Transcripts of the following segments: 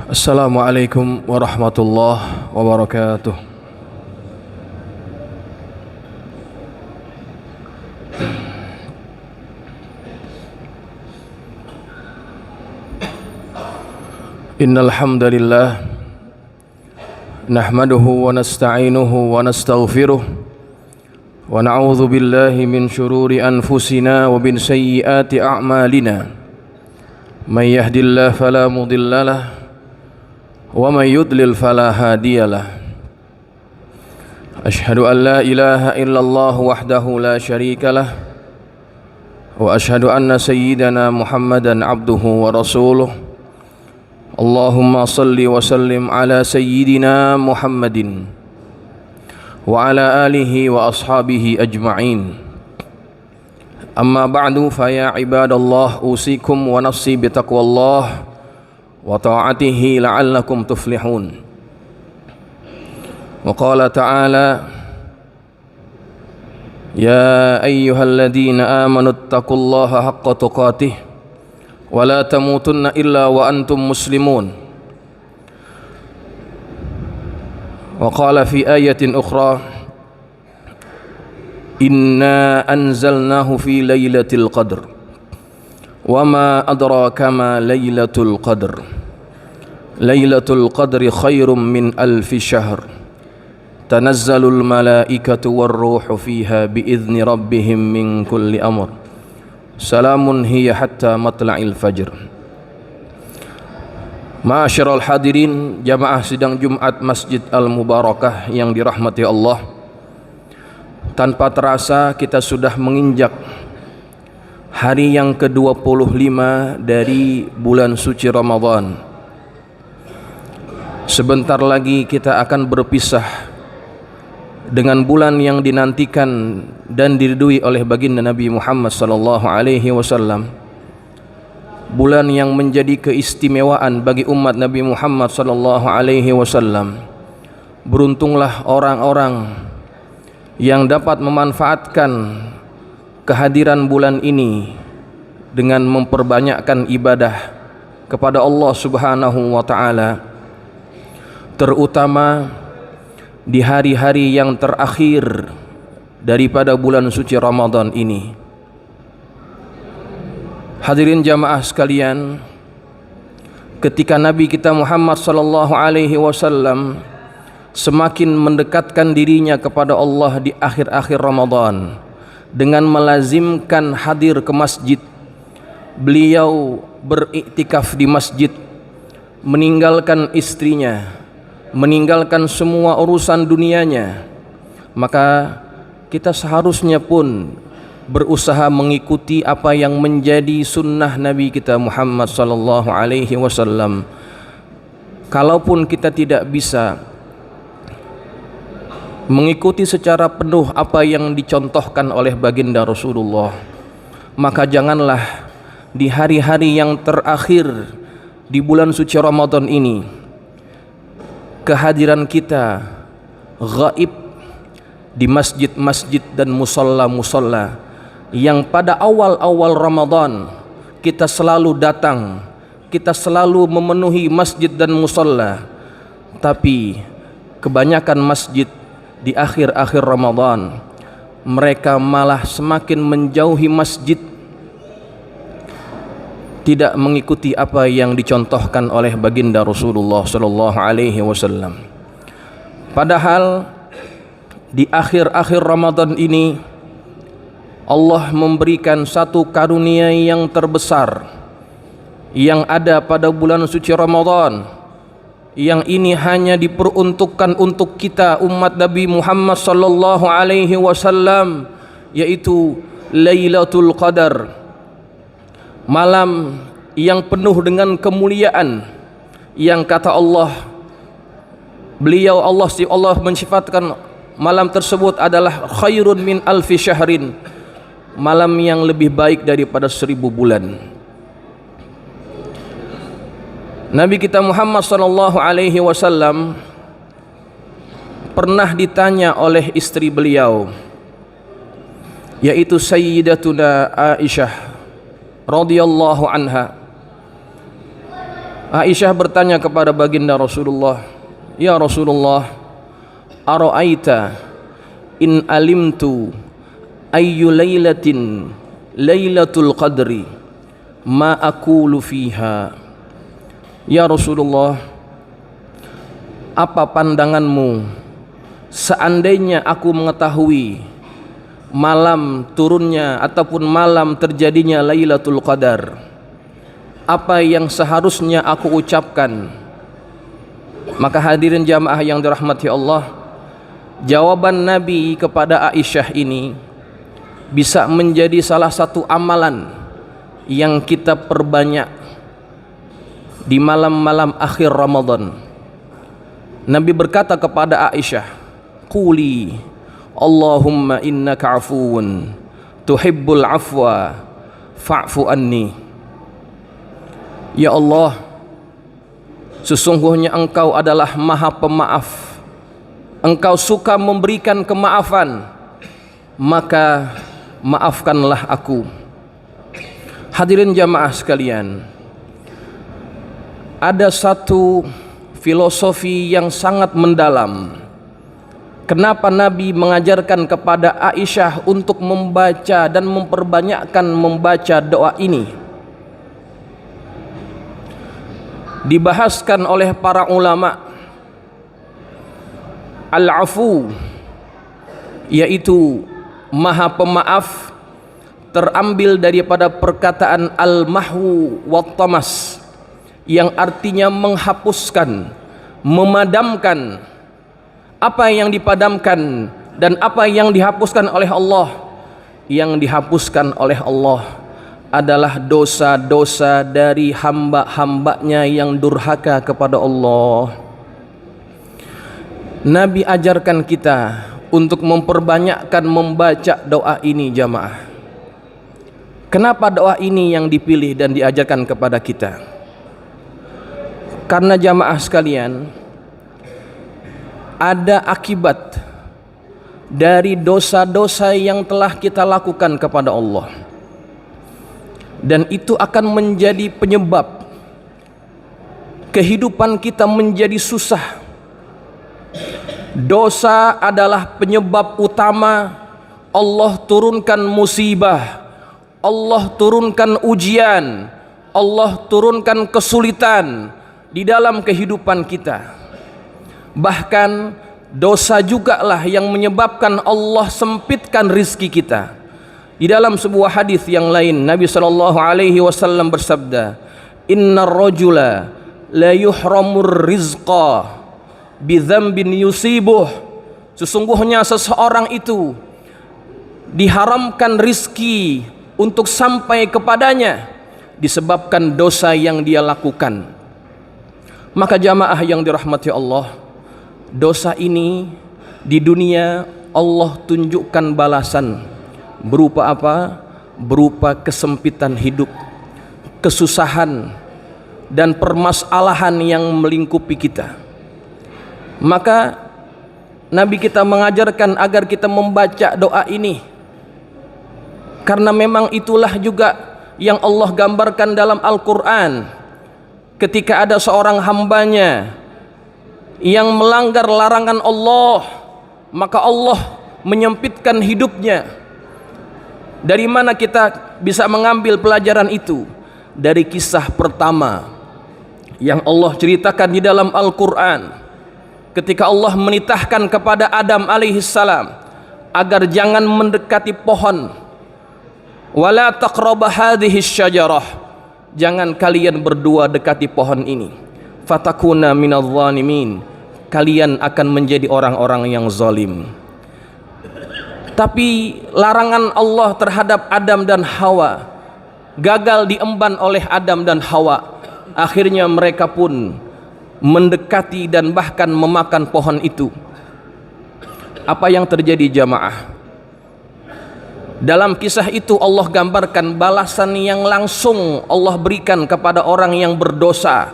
Assalamualaikum warahmatullahi wabarakatuh. Innal hamdalillah nahmaduhu wa nasta'inuhu wa nastaghfiruh wa na'udzu billahi min shururi anfusina wa min sayyiati a'malina. May yahdihillahu fala mudhillalah wa may yudlil fala hadiyalah. Asyhadu an la ilaha illallah wahdahu la syarikalah wa asyhadu anna sayyidana Muhammadan abduhu wa rasuluh. Allahumma salli wa sallim ala sayyidina Muhammadin wa ala alihi wa ashabihi ajma'in. Amma ba'du, fa ya ibadallah, usikum wa nafsi bitaqwallah wa ta'atihi la'allakum tuflihun. Wa qala ta'ala, ya ayyuhalladzina amanu taqullaha haqqa tuqatih wa la tamutunna illa wa antum muslimun. Wa qala fi ayatin ukhra, inna anzalnahu fi lailatul qadr wa ma adraka ma lailatul qadr. Lailatul qadri khairum min alfi syahr. Tanazzalul malaikatu warruhu fiha biizni rabbihim min kulli amr. Salamun hiya hatta matla'il fajr. Ma'asyiral hadirin, jamaah sidang Jumat Masjid Al-Mubarakah yang dirahmati Allah. Tanpa terasa kita sudah menginjak hari yang ke-25 dari bulan suci Ramadan. Sebentar lagi kita akan berpisah dengan bulan yang dinantikan dan diridhoi oleh baginda Nabi Muhammad sallallahu alaihi wasallam. Bulan yang menjadi keistimewaan bagi umat Nabi Muhammad sallallahu alaihi wasallam. Beruntunglah orang-orang yang dapat memanfaatkan kehadiran bulan ini dengan memperbanyakkan ibadah kepada Allah Subhanahu wa taala, terutama di hari-hari yang terakhir daripada bulan suci Ramadan ini. Hadirin jamaah sekalian, ketika Nabi kita Muhammad sallallahu alaihi wasallam semakin mendekatkan dirinya kepada Allah di akhir-akhir Ramadan dengan melazimkan hadir ke masjid, beliau beriktikaf di masjid, meninggalkan istrinya, meninggalkan semua urusan dunianya. Maka kita seharusnya pun berusaha mengikuti apa yang menjadi sunnah Nabi kita Muhammad sallallahu alaihi wasallam. Kalaupun kita tidak bisa mengikuti secara penuh apa yang dicontohkan oleh baginda Rasulullah, maka janganlah di hari-hari yang terakhir di bulan suci Ramadan ini kehadiran kita gaib di masjid-masjid dan musalla-musalla yang pada awal-awal Ramadan kita selalu datang, kita selalu memenuhi masjid dan musalla. Tapi kebanyakan masjid di akhir-akhir Ramadan mereka malah semakin menjauhi masjid, tidak mengikuti apa yang dicontohkan oleh baginda Rasulullah sallallahu alaihi wasallam. Padahal di akhir-akhir Ramadan ini Allah memberikan satu karunia yang terbesar yang ada pada bulan suci Ramadan, yang ini hanya diperuntukkan untuk kita umat Nabi Muhammad sallallahu alaihi wasallam, yaitu Lailatul Qadar. Malam yang penuh dengan kemuliaan, yang kata Allah mensifatkan malam tersebut adalah khairun min alfi syahrin, malam yang lebih baik daripada 1000 bulan. Nabi kita Muhammad sallallahu alaihi wasallam pernah ditanya oleh istri beliau, yaitu Sayyidatuna Aisyah radhiyallahu anha, Aisyah bertanya kepada baginda Rasulullah, "Ya Rasulullah, ara'aita in alimtu ayyu lailatin lailatul qadri ma aqulu fiha?" Ya Rasulullah, apa pandanganmu seandainya aku mengetahui malam turunnya ataupun malam terjadinya Lailatul Qadar, apa yang seharusnya aku ucapkan? Maka hadirin jamaah yang dirahmati Allah, jawaban Nabi kepada Aisyah ini bisa menjadi salah satu amalan yang kita perbanyak di malam-malam akhir Ramadan. Nabi berkata kepada Aisyah, "Quli Allahumma innaka afuwun tuhibbul afwa fa'fu anni." Ya Allah, sesungguhnya Engkau adalah Maha Pemaaf, Engkau suka memberikan kemaafan, maka maafkanlah aku. Hadirin jamaah sekalian, ada satu filosofi yang sangat mendalam. Kenapa Nabi mengajarkan kepada Aisyah untuk membaca dan memperbanyakkan membaca doa ini? Dibahaskan oleh para ulama, al-afu, yaitu Maha Pemaaf, terambil daripada perkataan al-mahwu wat tamas, yang artinya menghapuskan, memadamkan. Apa yang dipadamkan dan apa yang dihapuskan oleh Allah? Yang dihapuskan oleh Allah adalah dosa-dosa dari hamba-hambanya yang durhaka kepada Allah. Nabi ajarkan kita untuk memperbanyakkan membaca doa ini jamaah. Kenapa doa ini yang dipilih dan diajarkan kepada kita? Karena jamaah sekalian, ada akibat dari dosa-dosa yang telah kita lakukan kepada Allah, dan itu akan menjadi penyebab kehidupan kita menjadi susah. Dosa adalah penyebab utama Allah turunkan musibah, Allah turunkan ujian, Allah turunkan kesulitan di dalam kehidupan kita. Bahkan dosa jugalah yang menyebabkan Allah sempitkan rizki kita. Di dalam sebuah hadis yang lain, Nabi SAW bersabda, "Innar rajula la yuhramur rizqa bi dzambin yusibuh." Sesungguhnya seseorang itu diharamkan rizki untuk sampai kepadanya disebabkan dosa yang dia lakukan. Maka jamaah yang dirahmati Allah, dosa ini di dunia Allah tunjukkan balasan berupa apa? Berupa kesempitan hidup, kesusahan dan permasalahan yang melingkupi kita. Maka Nabi kita mengajarkan agar kita membaca doa ini, karena memang itulah juga yang Allah gambarkan dalam Al-Quran. Ketika ada seorang hambanya yang melanggar larangan Allah, maka Allah menyempitkan hidupnya. Dari mana kita bisa mengambil pelajaran itu? Dari kisah pertama yang Allah ceritakan di dalam Al-Quran, ketika Allah menitahkan kepada Adam alaihissalam agar jangan mendekati pohon. Wala taqraba hadhihi syajarah, jangan kalian berdua dekati pohon ini. Fatakuna minadh dhalimin, kalian akan menjadi orang-orang yang zalim. Tapi larangan Allah terhadap Adam dan Hawa gagal diemban oleh Adam dan Hawa. Akhirnya mereka pun mendekati dan bahkan memakan pohon itu. Apa yang terjadi jamaah? Dalam kisah itu Allah gambarkan balasan yang langsung Allah berikan kepada orang yang berdosa.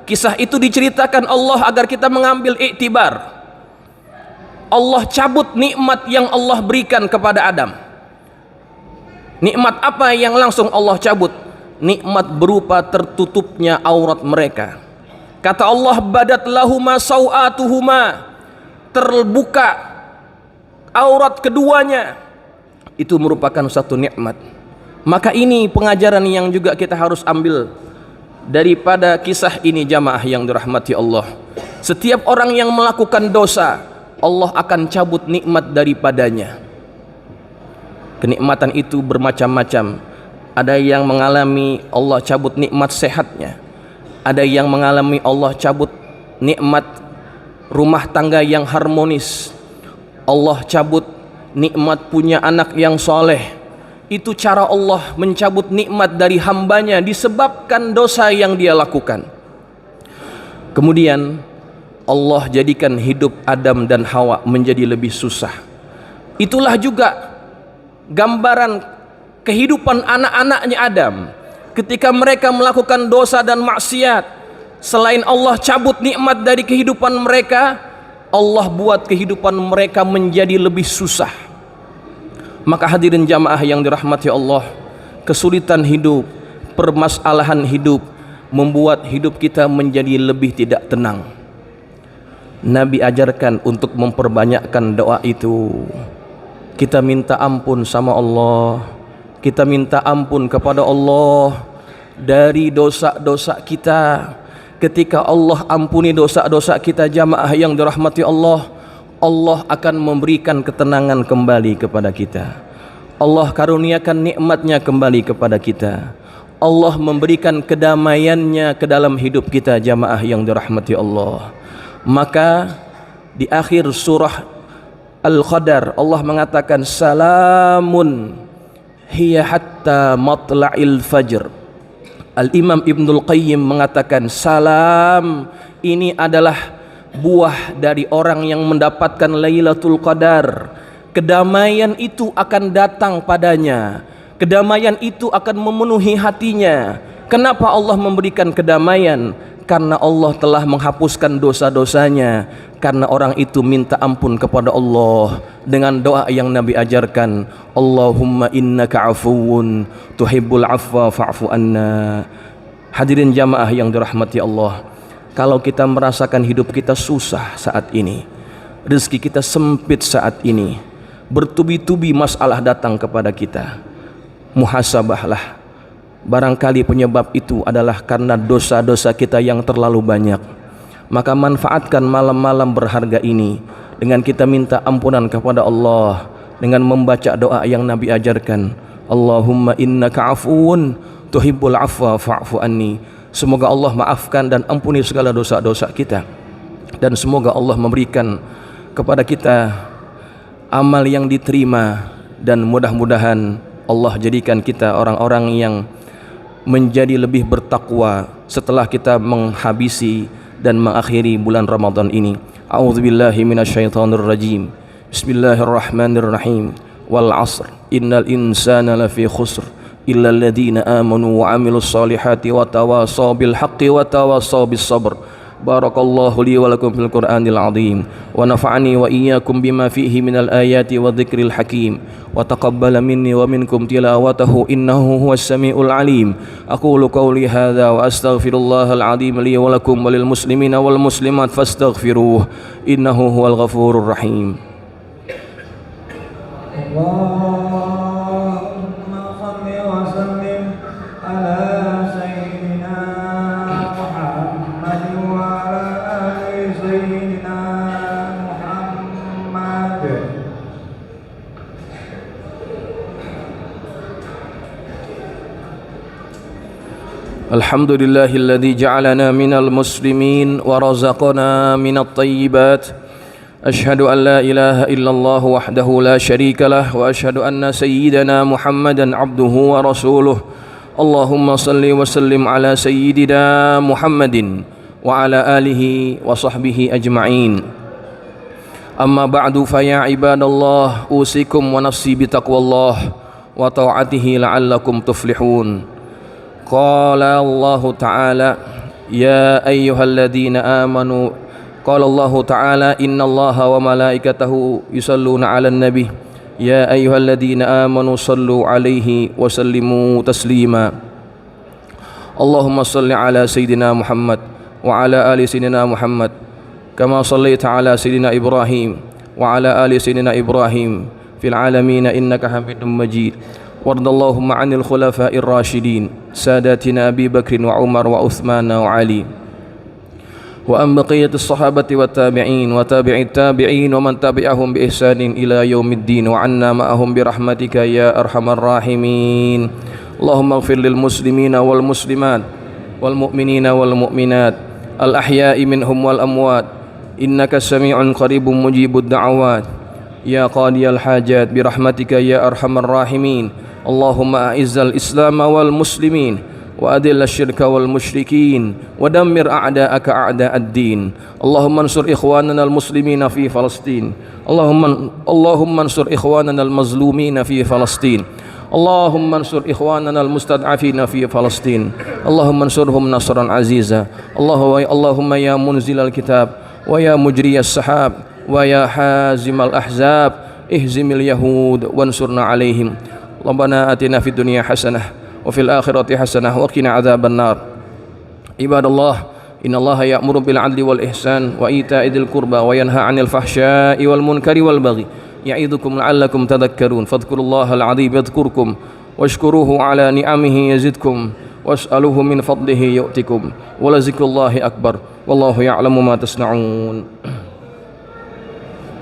Kisah itu diceritakan Allah agar kita mengambil iktibar. Allah cabut nikmat yang Allah berikan kepada Adam. Nikmat apa yang langsung Allah cabut? nikmat berupa tertutupnya aurat mereka. Kata Allah, badat lahuma sau'atuhuma, terbuka aurat keduanya. Itu merupakan satu nikmat. Maka ini pengajaran yang juga kita harus ambil daripada kisah ini, jamaah yang dirahmati Allah. Setiap orang yang melakukan dosa, Allah akan cabut nikmat daripadanya. Kenikmatan itu bermacam-macam. Ada yang mengalami Allah cabut nikmat sehatnya, ada yang mengalami Allah cabut nikmat rumah tangga yang harmonis, Allah cabut nikmat punya anak yang soleh. Itu cara Allah mencabut nikmat dari hambanya disebabkan dosa yang dia lakukan. Kemudian Allah jadikan hidup Adam dan Hawa menjadi lebih susah. Itulah juga gambaran kehidupan anak-anaknya Adam ketika mereka melakukan dosa dan maksiat. Selain Allah cabut nikmat dari kehidupan mereka, Allah buat kehidupan mereka menjadi lebih susah. Maka hadirin jamaah yang dirahmati Allah, kesulitan hidup, permasalahan hidup membuat hidup kita menjadi lebih tidak tenang. Nabi ajarkan untuk memperbanyakkan doa itu. Kita minta ampun sama Allah, kita minta ampun kepada Allah dari dosa-dosa kita. Ketika Allah ampuni dosa-dosa kita, jamaah yang dirahmati Allah, Allah akan memberikan ketenangan kembali kepada kita. Allah karuniakan nikmatnya kembali kepada kita. Allah memberikan kedamaiannya ke dalam hidup kita, jamaah yang dirahmati Allah. Maka di akhir surah Al-Qadar Allah mengatakan, salamun hiya hatta matla'il fajr. Al-Imam Ibnul Qayyim mengatakan, salam ini adalah buah dari orang yang mendapatkan Lailatul Qadar. Kedamaian itu akan datang padanya, kedamaian itu akan memenuhi hatinya. Kenapa Allah memberikan kedamaian? Karena Allah telah menghapuskan dosa-dosanya. Karena orang itu minta ampun kepada Allah dengan doa yang Nabi ajarkan, Allahumma innaka afuwun tuhibbul afwa fa'fu anna. Hadirin jamaah yang dirahmati Allah, kalau kita merasakan hidup kita susah saat ini, rezeki kita sempit saat ini, bertubi-tubi masalah datang kepada kita, muhasabahlah. Barangkali penyebab itu adalah karena dosa-dosa kita yang terlalu banyak. Maka manfaatkan malam-malam berharga ini dengan kita minta ampunan kepada Allah, dengan membaca doa yang Nabi ajarkan, Allahumma innaka afuun tuhibbul afwa fa'fu anni. Semoga Allah maafkan dan ampuni segala dosa-dosa kita, dan semoga Allah memberikan kepada kita amal yang diterima, dan mudah-mudahan Allah jadikan kita orang-orang yang menjadi lebih bertakwa setelah kita menghabisi dan mengakhiri bulan Ramadan ini. A'udzubillahi minasyaitonir rajim. Bismillahirrahmanirrahim. Wal 'asr innal insana lafi khusr illa alladziina aamanu wa 'amilus solihati wa tawashaw bil haqqi wa tawashaw bis sabr. Barakallahu li wa lakum fil Qur'anil 'azim wa nafa'ani wa iyyakum bima fihi minal ayati wa dzikril hakim wa taqabbala minni wa minkum tilawatahu innahu huwas samiul 'alim. Aqulu qawli hadza wa astaghfirullahal 'azim li wa lakum wa lil muslimina wal muslimat fastaghfiruh innahu huwal ghafurur rahim. Allahumma shalli wa sallim ala Alhamdulillahilladzi ja'alana minal muslimin wa razaqana minat thayyibat. Ashhadu an la ilaha illallah wahdahu la syarika lah wa ashhadu anna sayyidana Muhammadan abduhu wa rasuluh. Allahumma salli wa sallim ala sayyidina Muhammadin wa ala alihi wa sahbihi ajma'in. Amma ba'du fa ya ibadallah, usikum wa nafsi bitaqwallah wa ta'atihi la'allakum tuflihun. Qala Allah Ta'ala ya ayyuhalladzina amanu, qala Allah Ta'ala innallaha wa malaikatahu yusalluna 'alan nabi ya ayyuhalladzina amanu sallu 'alaihi wa sallimu taslima. اللهم صل على سيدنا محمد وعلى آل سيدنا محمد كما صليت على سيدنا إبراهيم وعلى آل سيدنا إبراهيم في العالمين إنك حميد مجيد. وارض اللهم عن الخلفاء الراشدين ساداتنا أبي بكر وعمر وعثمان وعلي وأن بقية الصحابة والتابعين وتابع التابعين ومن تبعهم بإحسان إلى يوم الدين وعنا معهم برحمتك يا أرحم الراحمين. اللهم اغفر للمسلمين والمسلمات والمؤمنين والمؤمنات الأحياء منهم والأموات إنك سميع قريب مجيب الدعوات يا قاضي الحاجات برحمتك يا أرحم الراحمين. اللهم أعز الإسلام والمسلمين وأذل الشرك والمشركين ودمر أعداءك أعداء الدين. اللهم انصر إخواننا المسلمين في فلسطين. اللهم انصر إخواننا المظلومين في فلسطين. اللهم انصر إخواننا المستضعفين في فلسطين. اللهم انصرهم نصرا عزيزا. اللهم يا منزل الكتاب ويا مجري السحاب ويا حازم الأحزاب اهزم اليهود وانصرنا عليهم. ربنا آتنا في الدنيا حسنة وفي الآخرة حسنة وقنا عذاب النار. عباد الله إن الله يأمر بالعدل والإحسان وإيتاء ذي القربى وينهى عن الفحشاء والمنكر والبغي يعظكم لعلكم تذكرون. فاذكروا الله العظيم يذكركم واشكروه على نعمه يزدكم واسألوه من فضله يؤتكم ولذكر الله أكبر والله يعلم ما تصنعون.